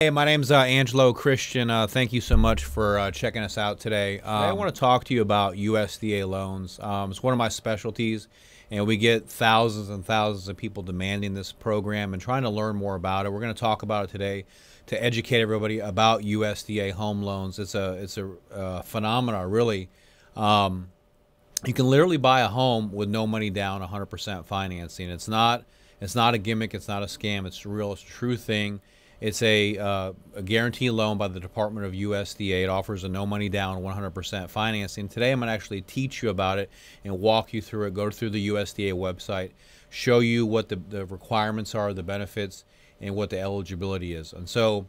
Hey, my name's Angelo Christian. Thank you so much for checking us out today. I want to talk to you about USDA loans. It's one of my specialties, and we get thousands and thousands of people demanding this program and trying to learn more about it. We're going to talk about it today to educate everybody about USDA home loans. It's a phenomena, really. You can literally buy a home with no money down, 100% financing. It's not a gimmick. It's not a scam. It's real. It's a true thing. It's a guarantee loan by the Department of USDA. It offers a no money down, 100% financing. Today I'm going to actually teach you about it and walk you through it. Go through the USDA website, show you what the requirements are, the benefits, and what the eligibility is. And so,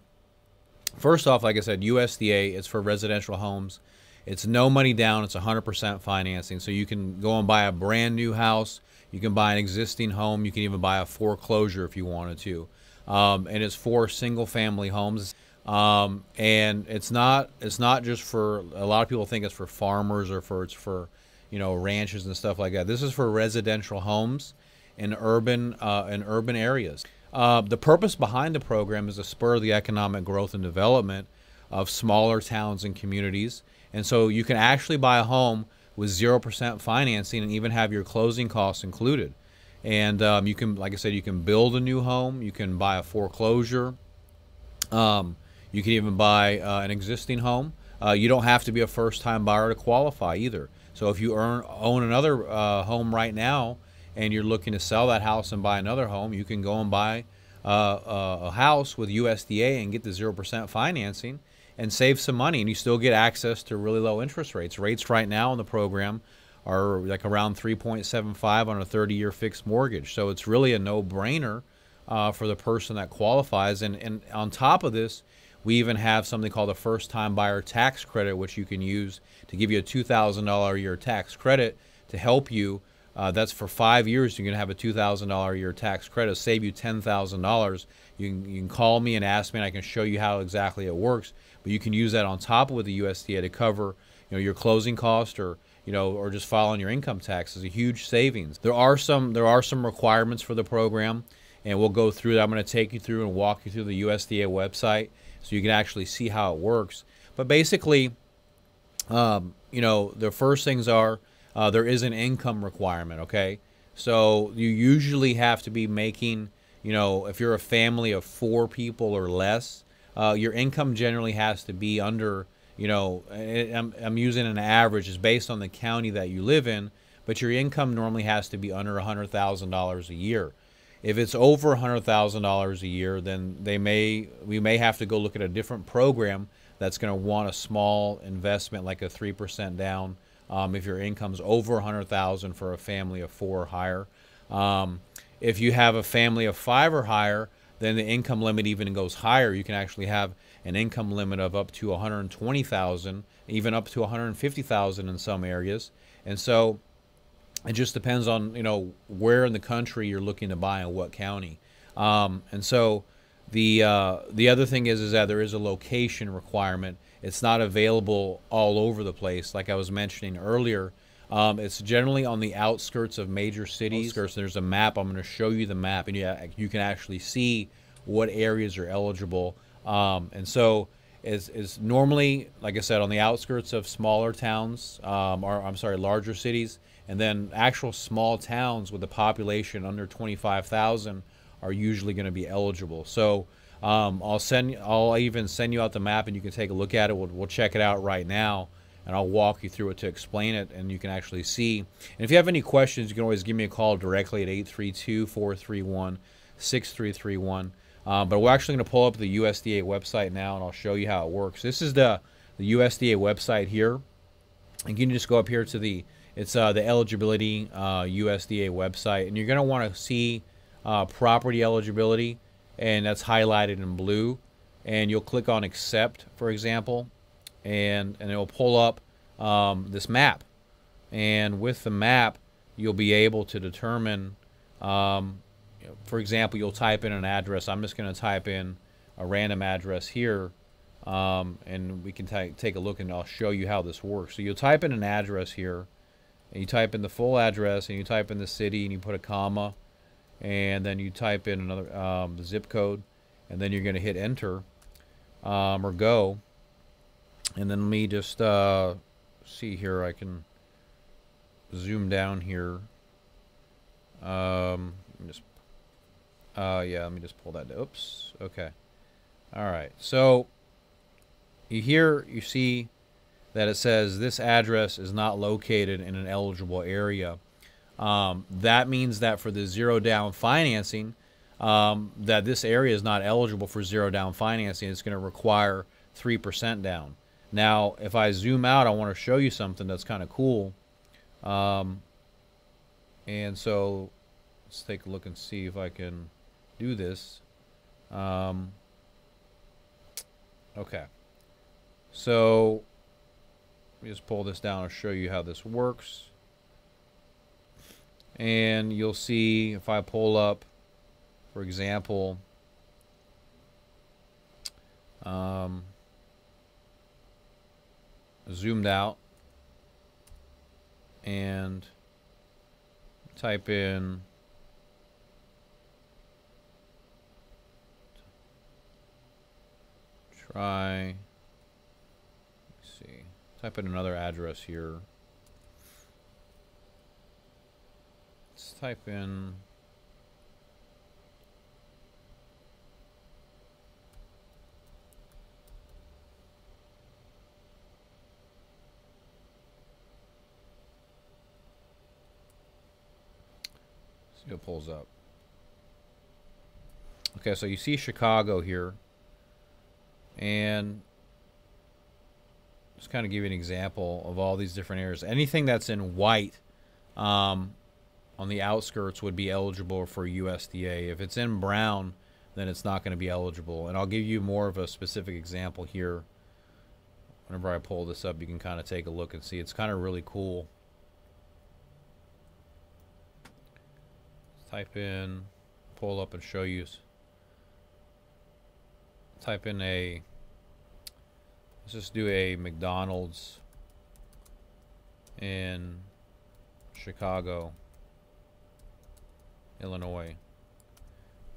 first off, like I said, USDA, it's for residential homes. It's no money down. It's 100% financing. So you can go and buy a brand new house. You can buy an existing home. You can even buy a foreclosure if you wanted to. And it's for single-family homes, and it's not just for, a lot of people think it's for farmers or it's for ranches and stuff like that. This is for residential homes in urban areas. The purpose behind the program is to spur the economic growth and development of smaller towns and communities, and so you can actually buy a home with 0% financing and even have your closing costs included. And you can, like I said, you can build a new home. You can buy a foreclosure. You can even buy an existing home. You don't have to be a first-time buyer to qualify either. So if you own another home right now and you're looking to sell that house and buy another home, you can go and buy a house with USDA and get the 0% financing and save some money. And you still get access to really low interest rates. Rates right now in the program are like around 3.75 on a 30-year fixed mortgage. So it's really a no-brainer for the person that qualifies. And on top of this, we even have something called a first-time buyer tax credit, which you can use to give you a $2,000 a year tax credit to help you. That's for 5 years. You're going to have a $2,000 a year tax credit, save you $10,000. You can call me and ask me, and I can show you how exactly it works. But you can use that on top of the USDA to cover your closing cost or just filing your income tax. Is a huge savings. There are some requirements for the program, and we'll go through that. I'm going to take you through and walk you through the USDA website so you can actually see how it works. But basically, the first things are there is an income requirement. Okay, so you usually have to be making, if you're a family of 4 people or less, your income generally has to be under. I'm using an average. It's based on the county that you live in, but your income normally has to be under $100,000 a year. If it's over $100,000 a year, then we may have to go look at a different program that's going to want a small investment, like a 3% down, if your income's over $100,000 for a family of 4 or higher. If you have a family of 5 or higher, then the income limit even goes higher. You can actually have an income limit of up to $120,000, even up to $150,000 in some areas. And so it just depends on where in the country you're looking to buy and what county. And so the other thing is that there is a location requirement. It's not available all over the place, like I was mentioning earlier. It's generally on the outskirts of major cities. There's a map. I'm going to show you the map, and you can actually see what areas are eligible. And so is normally, like I said, on the outskirts of smaller towns, larger cities, and then actual small towns with a population under 25,000 are usually going to be eligible. So I'll even send you out the map, and you can take a look at it. We'll check it out right now, and I'll walk you through it to explain it, and you can actually see. And if you have any questions, you can always give me a call directly at 832-431-6331. But we're actually going to pull up the USDA website now, and I'll show you how it works. This is the USDA website here. And you can just go up here to the eligibility USDA website, and you're going to want to see property eligibility, and that's highlighted in blue. And you'll click on accept, for example, and it will pull up this map. And with the map, you'll be able to determine, for example, you'll type in an address. I'm just going to type in a random address here, and we can take a look, and I'll show you how this works. So you'll type in an address here, and you type in the full address, and you type in the city, and you put a comma, and then you type in another the zip code, and then you're going to hit enter. or go. And then let me just see here. I can zoom down here. Just yeah, let me just pull that. Oops. Okay. All right. So you see that it says this address is not located in an eligible area. That means that for the zero down financing, that this area is not eligible for zero down financing. It's going to require 3% down. Now, if I zoom out, I want to show you something that's kind of cool. And so let's take a look and see if I can do this. Okay. So let me just pull this down and show you how this works. And you'll see if I pull up, for example, zoomed out and type in type in another address here. Let's type in see what pulls up. Okay, so you see Chicago here, and just kind of give you an example of all these different areas. Anything that's in white on the outskirts would be eligible for USDA. If it's in brown, then it's not going to be eligible. And I'll give you more of a specific example here. Whenever I pull this up, you can kind of take a look and see. It's kind of really cool. Type in, pull up and show you. Type in a, let's just do a McDonald's in Chicago, Illinois.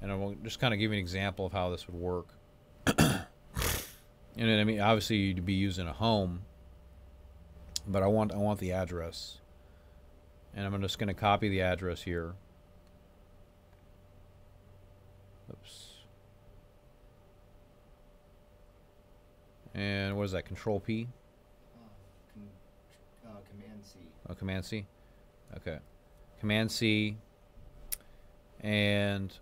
And I will just kind of give you an example of how this would work. And I mean, obviously you'd be using a home, but I want the address. And I'm just going to copy the address here. Oops. And what is that? Control P? Command C. Oh, Command C? Okay. Command C. And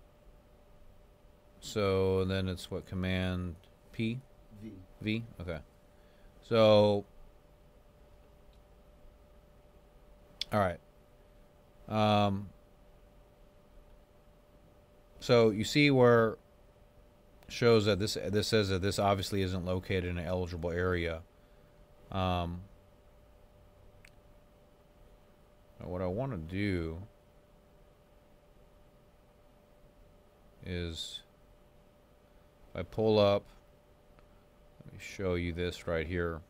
so then it's what? Command P? V. V? Okay. So, all right. So you see where it shows that this says that this obviously isn't located in an eligible area. What I want to do is if I pull up, let me show you this right here.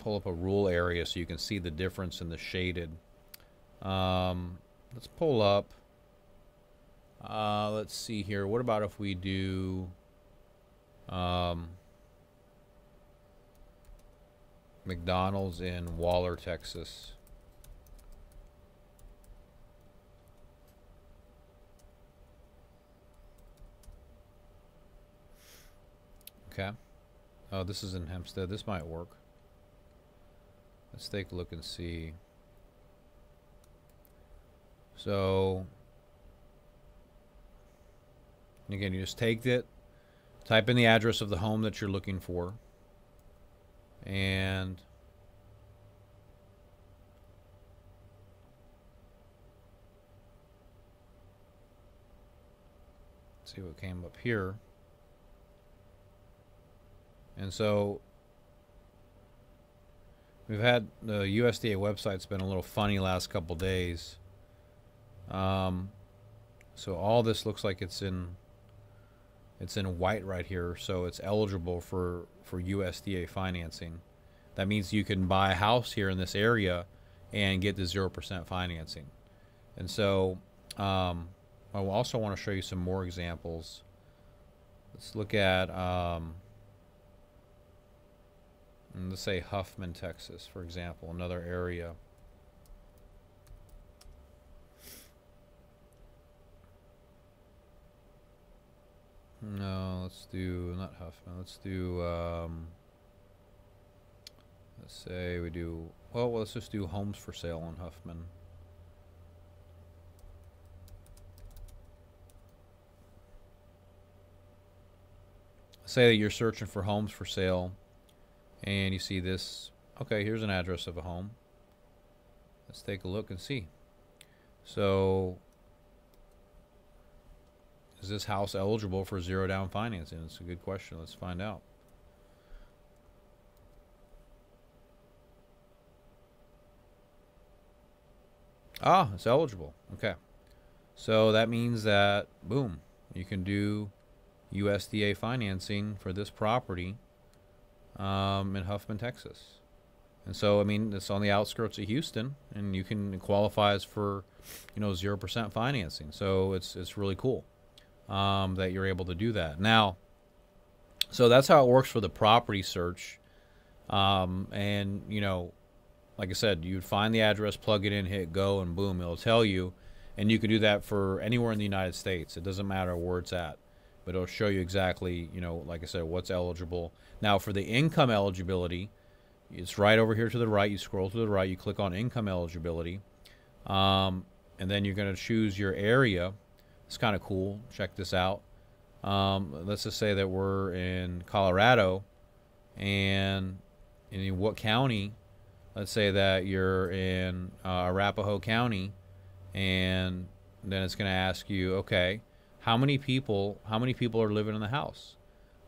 Pull up a rural area so you can see the difference in the shaded. Let's pull up. Let's see here. What about if we do McDonald's in Waller, Texas? Okay. Oh, this is in Hempstead. This might work. Let's take a look and see. So, again, you just take it, type in the address of the home that you're looking for, and see what came up here. And so we've had the USDA website's been a little funny last couple days. So all this looks like it's in white right here, so it's eligible for USDA financing. That means you can buy a house here in this area and get the 0% financing. And so I will also want to show you some more examples let's look at, let's say Huffman, Texas, for example, another area. No, let's do, not Huffman, let's do, let's say we do, well, let's just do homes for sale on Huffman. Say that you're searching for homes for sale and you see this. Okay, here's an address of a home. Let's take a look and see. So, is this house eligible for zero down financing? It's a good question. Let's find out. Ah, it's eligible. Okay. So that means that, boom, you can do USDA financing for this property in Huffman, Texas. And so, I mean, it's on the outskirts of Houston, and you can qualify as for, 0% financing. So it's really cool that you're able to do that. Now, so that's how it works for the property search. And, like I said, you'd find the address, plug it in, hit go, and boom, it'll tell you. And you can do that for anywhere in the United States. It doesn't matter where it's at. But it'll show you exactly, like I said, what's eligible. Now, for the income eligibility, it's right over here to the right. You scroll to the right. You click on income eligibility. And then you're going to choose your area. It's kind of cool. Check this out. Let's just say that we're in Colorado. And in what county? Let's say that you're in Arapahoe County. And then it's going to ask you, okay, how many people are living in the house?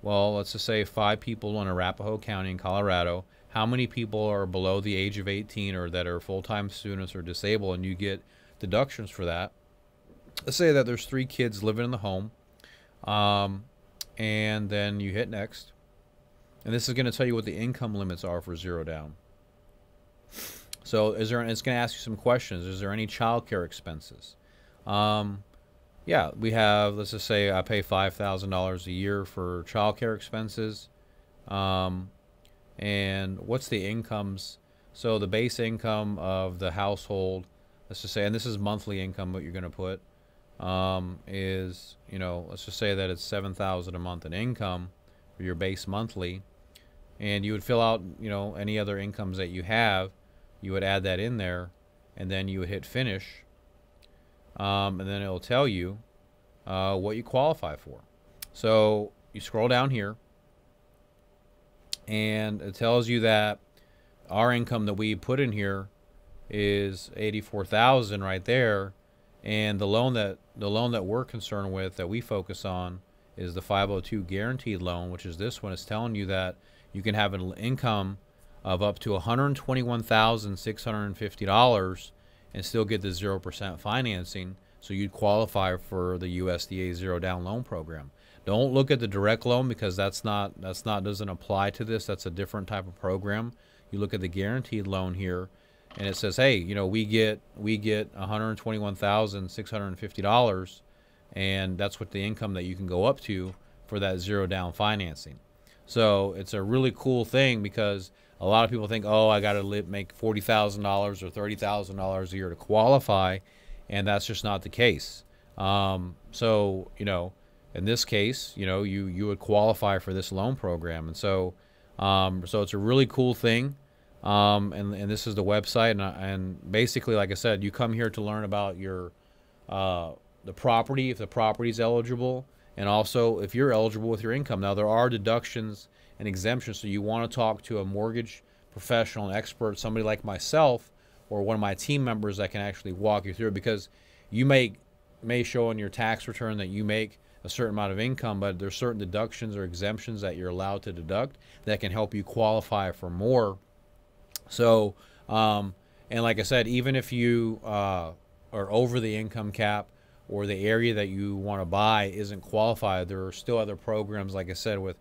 Well, let's just say 5 people in Arapahoe County in Colorado. How many people are below the age of 18 or that are full-time students or disabled, and you get deductions for that? Let's say that there's 3 kids living in the home, and then you hit next. And this is going to tell you what the income limits are for zero down. So it's going to ask you some questions. Is there any child care expenses? Yeah, we have, let's just say I pay $5,000 a year for child care expenses. And what's the incomes? So the base income of the household, let's just say, and this is monthly income, what you're going to put, is, let's just say that it's $7,000 a month in income for your base monthly. And you would fill out, any other incomes that you have. You would add that in there, and then you would hit finish. And then it'll tell you what you qualify for. So you scroll down here, and it tells you that our income that we put in here is $84,000 right there, and the loan that we're concerned with, that we focus on, is the 502 guaranteed loan, which is this one. It's telling you that you can have an income of up to $121,650 and still get the 0% financing, so you'd qualify for the USDA zero down loan program. Don't look at the direct loan, because doesn't apply to this. That's a different type of program. You look at the guaranteed loan here, and it says, hey, we get $121,650, and that's what the income that you can go up to for that zero down financing. So it's a really cool thing, because a lot of people think, oh, I got to make $40,000 or $30,000 a year to qualify, and that's just not the case. So, in this case, you would qualify for this loan program. And so it's a really cool thing. And this is the website. And basically, like I said, you come here to learn about your the property, if the property is eligible, and also if you're eligible with your income. Now, there are deductions and exemptions, so you want to talk to a mortgage professional, an expert, somebody like myself or one of my team members that can actually walk you through it, because you may show on your tax return that you make a certain amount of income, but there's certain deductions or exemptions that you're allowed to deduct that can help you qualify for more. So, and like I said, even if you are over the income cap, or the area that you want to buy isn't qualified, there are still other programs, like I said, with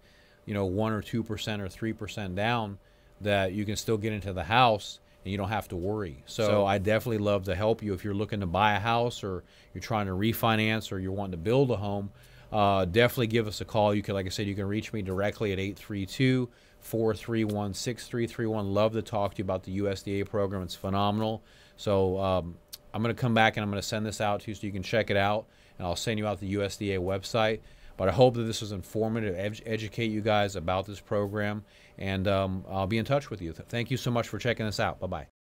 1 or 2% or 3% down, that you can still get into the house and you don't have to worry. So I definitely love to help you if you're looking to buy a house, or you're trying to refinance, or you're wanting to build a home. definitely give us a call. You can, like I said, you can reach me directly at 832-431-6331. Love to talk to you about the USDA program. It's phenomenal. So I'm going to come back and I'm going to send this out to you so you can check it out, and I'll send you out the USDA website. But I hope that this was informative, educate you guys about this program, and I'll be in touch with you. Thank you so much for checking this out. Bye-bye.